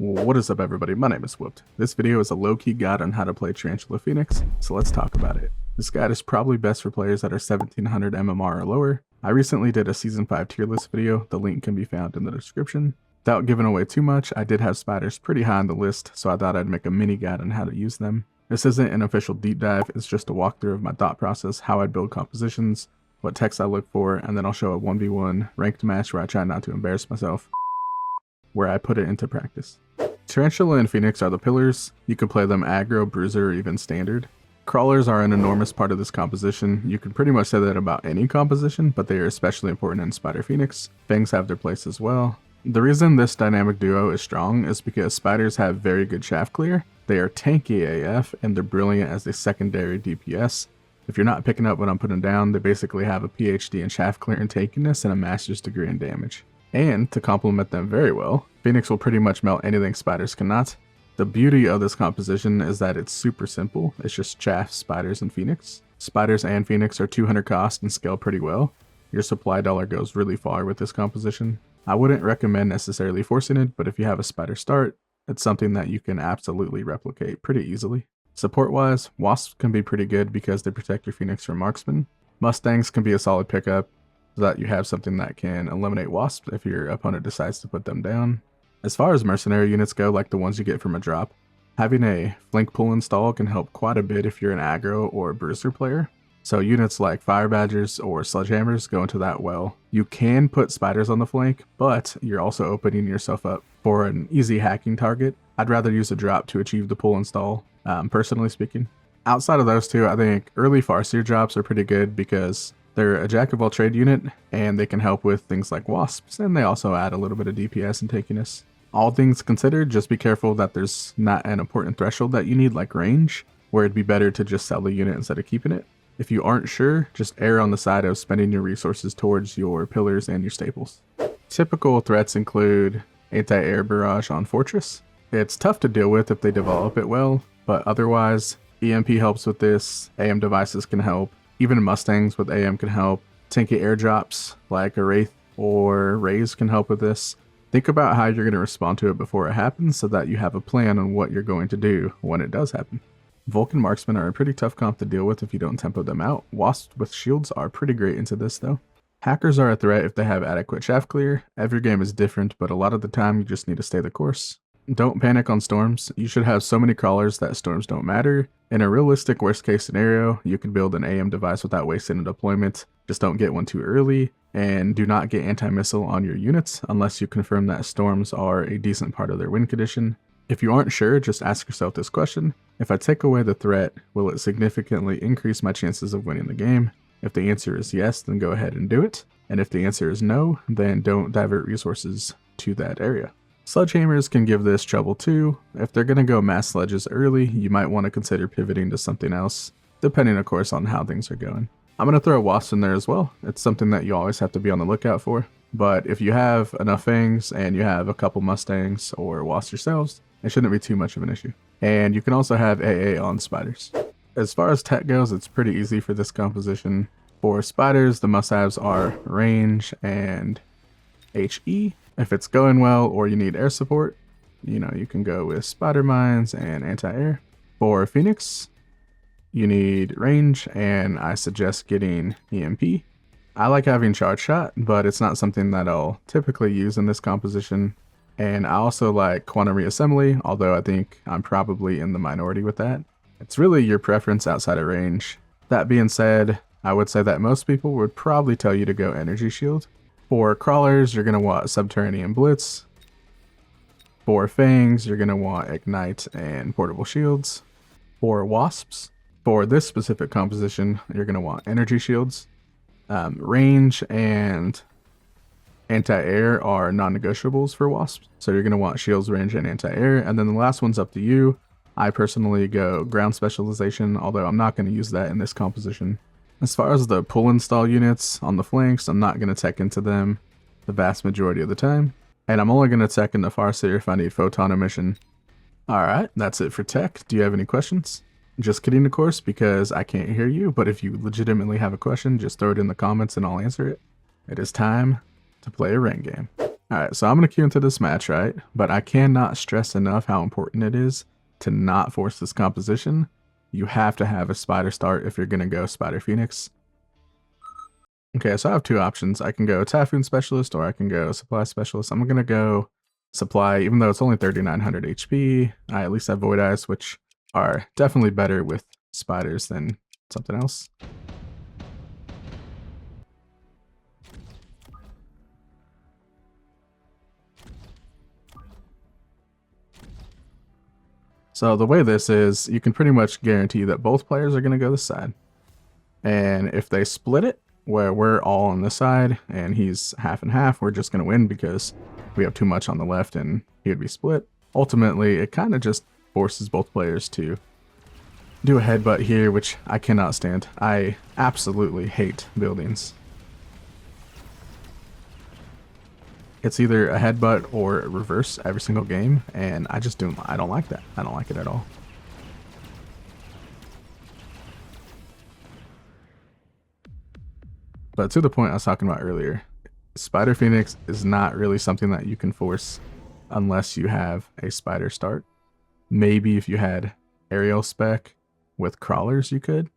What is up, everybody? My name is Whooped. This video is a low-key guide on how to play Tarantula Phoenix, so let's talk about it. This guide is probably best for players that are 1700 MMR or lower. I recently did a Season 5 tier list video, the link can be found in the description. Without giving away too much, I did have spiders pretty high on the list, so I thought I'd make a mini guide on how to use them. This isn't an official deep dive, it's just a walkthrough of my thought process, how I'd build compositions, what text I look for, and then I'll show a 1v1 ranked match where I try not to embarrass myself, where I put it into practice. Tarantula and Phoenix are the pillars. You can play them aggro, bruiser, or even standard. Crawlers are an enormous part of this composition. You can pretty much say that about any composition, but they are especially important in Spider Phoenix. Fangs have their place as well. The reason this dynamic duo is strong is because spiders have very good shaft clear, they are tanky AF, and they're brilliant as a secondary DPS. If you're not picking up what I'm putting down, they basically have a PhD in shaft clear and tankiness and a master's degree in damage. And to complement them very well, Phoenix will pretty much melt anything spiders cannot. The beauty of this composition is that it's super simple. It's just chaff, spiders, and Phoenix. Spiders and Phoenix are 200 cost and scale pretty well. Your supply dollar goes really far with this composition. I wouldn't recommend necessarily forcing it, but if you have a spider start, it's something that you can absolutely replicate pretty easily. Support-wise, Wasps can be pretty good because they protect your Phoenix from marksman. Mustangs can be a solid pickup, so that you have something that can eliminate Wasps if your opponent decides to put them down. As far as mercenary units go, like the ones you get from a drop, having a flank pull install can help quite a bit if you're an aggro or bruiser player. So units like fire badgers or sledgehammers go into that well. You can put spiders on the flank, but you're also opening yourself up for an easy hacking target. I'd rather use a drop to achieve the pull install, personally speaking. Outside of those two, I think early Farseer drops are pretty good because they're a jack of all trade unit and they can help with things like Wasps, and they also add a little bit of DPS and tankiness. All things considered, just be careful that there's not an important threshold that you need like range, where it'd be better to just sell the unit instead of keeping it. If you aren't sure, just err on the side of spending your resources towards your pillars and your staples. Typical threats include anti-air barrage on Fortress. It's tough to deal with if they develop it well, but otherwise, EMP helps with this, AM devices can help, even Mustangs with AM can help, tanky airdrops like a Wraith or Raze can help with this. Think about how you're going to respond to it before it happens so that you have a plan on what you're going to do when it does happen. Vulcan marksmen are a pretty tough comp to deal with if you don't tempo them out. Wasps with shields are pretty great into this though. Hackers are a threat if they have adequate shaft clear. Every game is different, but a lot of the time you just need to stay the course. Don't panic on storms. You should have so many crawlers that storms don't matter. In a realistic worst case scenario, you can build an AM device without wasting a deployment. Just don't get one too early, and do not get anti-missile on your units unless you confirm that storms are a decent part of their win condition. If you aren't sure, just ask yourself this question: if I take away the threat, will it significantly increase my chances of winning the game? If the answer is yes, then go ahead and do it. And if the answer is no, then don't divert resources to that area. Sledgehammers can give this trouble too. If they're going to go mass sledges early, you might want to consider pivoting to something else, depending of course on how things are going. I'm going to throw Wasps in there as well. It's something that you always have to be on the lookout for. But if you have enough Fangs and you have a couple Mustangs or Wasps yourselves, it shouldn't be too much of an issue. And you can also have AA on spiders. As far as tech goes, it's pretty easy for this composition. For spiders, the must-haves are range and HE. If it's going well or you need air support, you can go with spider mines and anti-air. For Phoenix, you need range, and I suggest getting EMP. I like having charge shot, but it's not something that I'll typically use in this composition. And I also like quantum reassembly, although I think I'm probably in the minority with that. It's really your preference outside of range. That being said, I would say that most people would probably tell you to go energy shield. For crawlers, you're going to want subterranean blitz. For fangs, you're going to want ignite and portable shields. For wasps, for this specific composition, you're going to want energy shields. Range and anti-air are non-negotiables for wasps, so you're going to want shields, range, and anti-air. And then the last one's up to you. I personally go ground specialization, although I'm not going to use that in this composition. As far as the pull install units on the flanks, I'm not going to tech into them the vast majority of the time, and I'm only going to tech into Farseer if I need photon emission. Alright, that's it for tech. Do you have any questions? Just kidding, of course, because I can't hear you, but if you legitimately have a question, just throw it in the comments and I'll answer it. It is time to play a rank game. Alright, so I'm going to queue into this match, right? But I cannot stress enough how important it is to not force this composition. You have to have a spider start if you're going to go Spider Phoenix. Okay, so I have two options. I can go Typhoon Specialist or I can go Supply Specialist. I'm going to go Supply, even though it's only 3900 HP. I at least have Void Eyes, which are definitely better with spiders than something else. So the way this is, you can pretty much guarantee that both players are going to go this side. And if they split it, where we're all on this side and he's half and half, we're just going to win because we have too much on the left and he would be split. Ultimately, it kind of just forces both players to do a headbutt here, which I cannot stand. I absolutely hate buildings. It's either a headbutt or a reverse every single game, and I don't like that. I don't like it at all. But to the point I was talking about earlier, Spider Phoenix is not really something that you can force unless you have a spider start. Maybe if you had aerial spec with crawlers you could,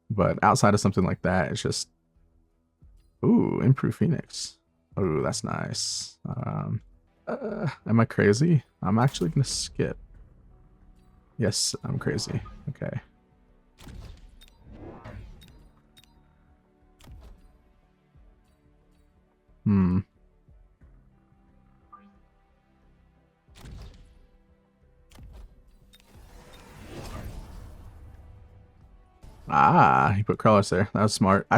but outside of something like that, it's just, ooh, improve Phoenix. Oh, that's nice. Am I crazy? I'm actually gonna skip. Yes, I'm crazy. Okay. Ah, he put crawlers there. That was smart.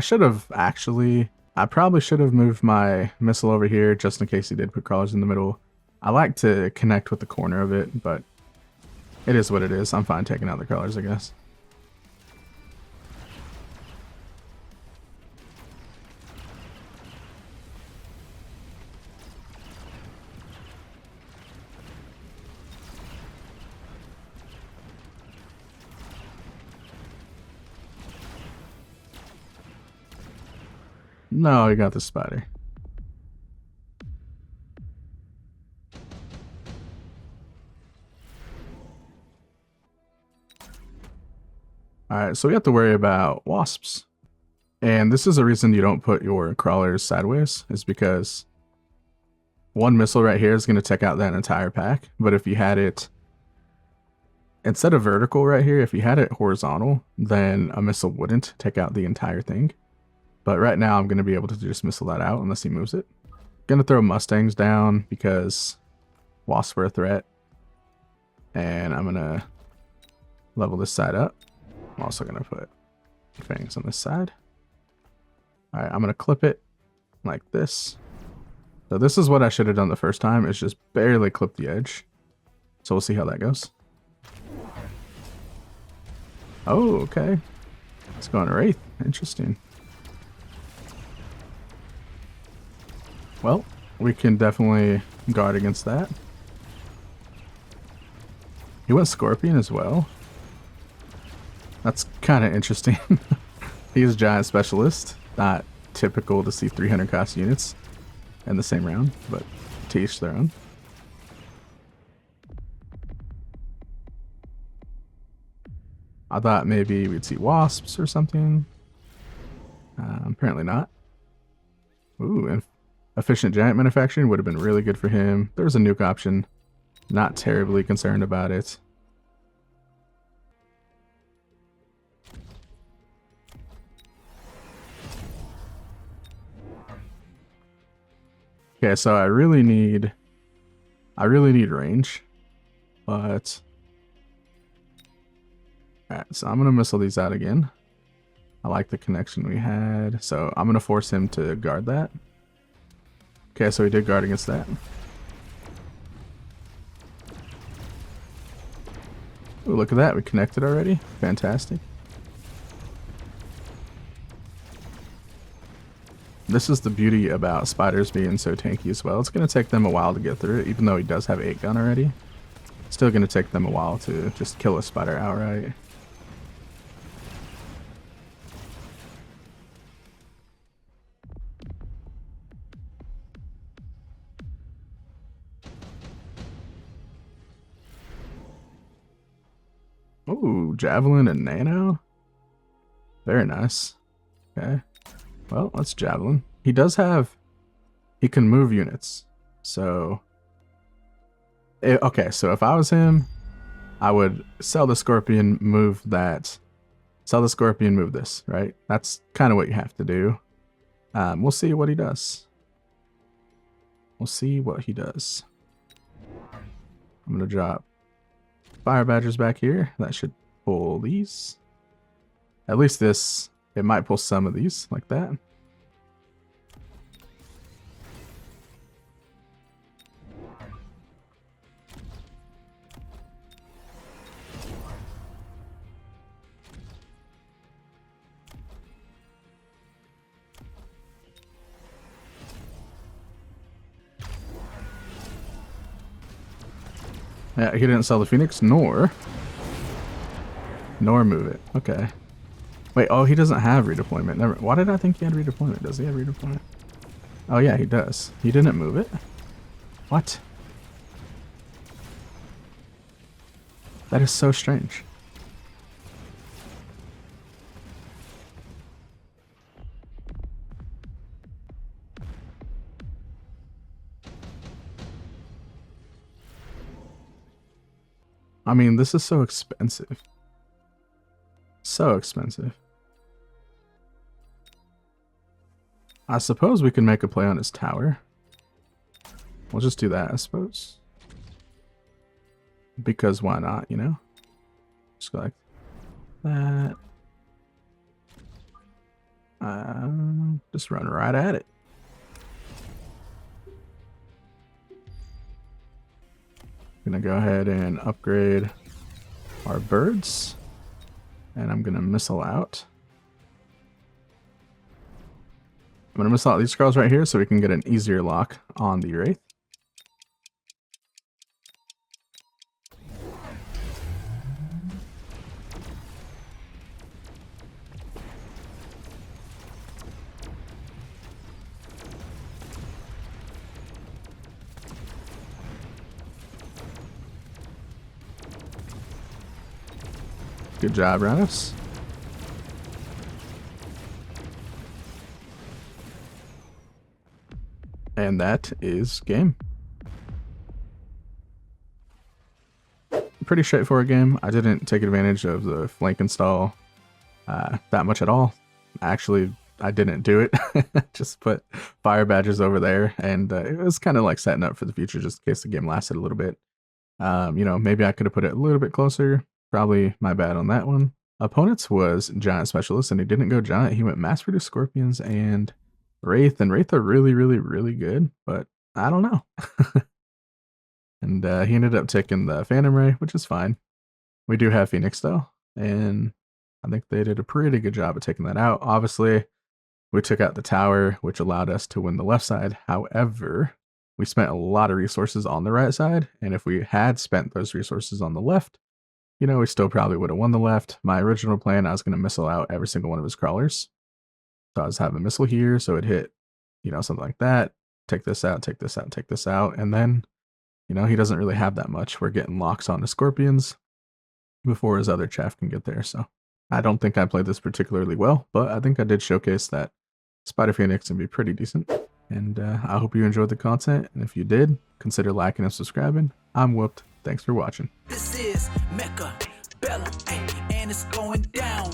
I probably should have moved my missile over here just in case he did put crawlers in the middle. I like to connect with the corner of it, but it is what it is. I'm fine taking out the crawlers, I guess. No, you got the spider. Alright, so we have to worry about wasps. And this is a reason you don't put your crawlers sideways, is because one missile right here is going to take out that entire pack. But if you had it, instead of vertical right here, if you had it horizontal, then a missile wouldn't take out the entire thing. But right now I'm going to be able to just missile that out unless he moves it. Going to throw Mustangs down because wasps were a threat. And I'm going to level this side up. I'm also going to put fangs on this side. Alright, I'm going to clip it like this. So this is what I should have done the first time, is just barely clip the edge. So we'll see how that goes. Oh, okay. It's going Wraith. Interesting. Well, we can definitely guard against that. He went Scorpion as well. That's kind of interesting. He's Giant Specialist. Not typical to see 300 cost units in the same round, but to each their own. I thought maybe we'd see wasps or something. Apparently not. Ooh, and efficient giant manufacturing would have been really good for him. There's a nuke option. Not terribly concerned about it. Okay, so I really need range, but alright, so I'm gonna missile these out again. I like the connection we had, so I'm gonna force him to guard that. Okay, so he did guard against that. Ooh, look at that, we connected already. Fantastic. This is the beauty about spiders being so tanky as well. It's going to take them a while to get through it, even though he does have 8 gun already. It's still going to take them a while to just kill a spider outright. Ooh, Javelin and Nano. Very nice. Okay. Well, let's Javelin. He does have... He can move units. So... okay, so if I was him, I would sell the Scorpion, move that. Sell the Scorpion, move this, right? That's kind of what you have to do. We'll see what he does. We'll see what he does. I'm going to drop Fire Badgers back here. That should pull these. At least this, it might pull some of these like that. Yeah, he didn't sell the Phoenix, nor move it. Okay. Wait, oh, he doesn't have redeployment. Never. Why did I think he had redeployment? Does he have redeployment? Oh yeah, he does. He didn't move it. What? That is so strange. I mean, this is so expensive. So expensive. I suppose we can make a play on his tower. We'll just do that, I suppose. Because why not, you know? Just go like that. Just run right at it. Gonna go ahead and upgrade our birds. And I'm gonna missile out. I'm gonna missile out these scrolls right here so we can get an easier lock on the Wraith. Good job, Ranos. And that is game. Pretty straightforward game. I didn't take advantage of the flank install that much at all. Actually, I didn't do it. Just put Fire Badgers over there, and it was kind of like setting up for the future just in case the game lasted a little bit. You know, maybe I could have put it a little bit closer. Probably my bad on that one. Opponents was Giant Specialist, and he didn't go Giant. He went Mass Produced Scorpions and Wraith, and Wraith are really, really, really good, but I don't know. And he ended up taking the Phantom Ray, which is fine. We do have Phoenix, though, and I think they did a pretty good job of taking that out. Obviously, we took out the tower, which allowed us to win the left side. However, we spent a lot of resources on the right side, and if we had spent those resources on the left, you know, we still probably would have won the left. My original plan, I was going to missile out every single one of his crawlers. So I was having a missile here, so it hit, you know, something like that. Take this out, take this out, take this out. And then, you know, he doesn't really have that much. We're getting locks on the Scorpions before his other chaff can get there. So I don't think I played this particularly well, but I think I did showcase that Spider Phoenix can be pretty decent. And I hope you enjoyed the content. And if you did, consider liking and subscribing. I'm Whooped. Thanks for watching. This is Mechabellum, and it's going down.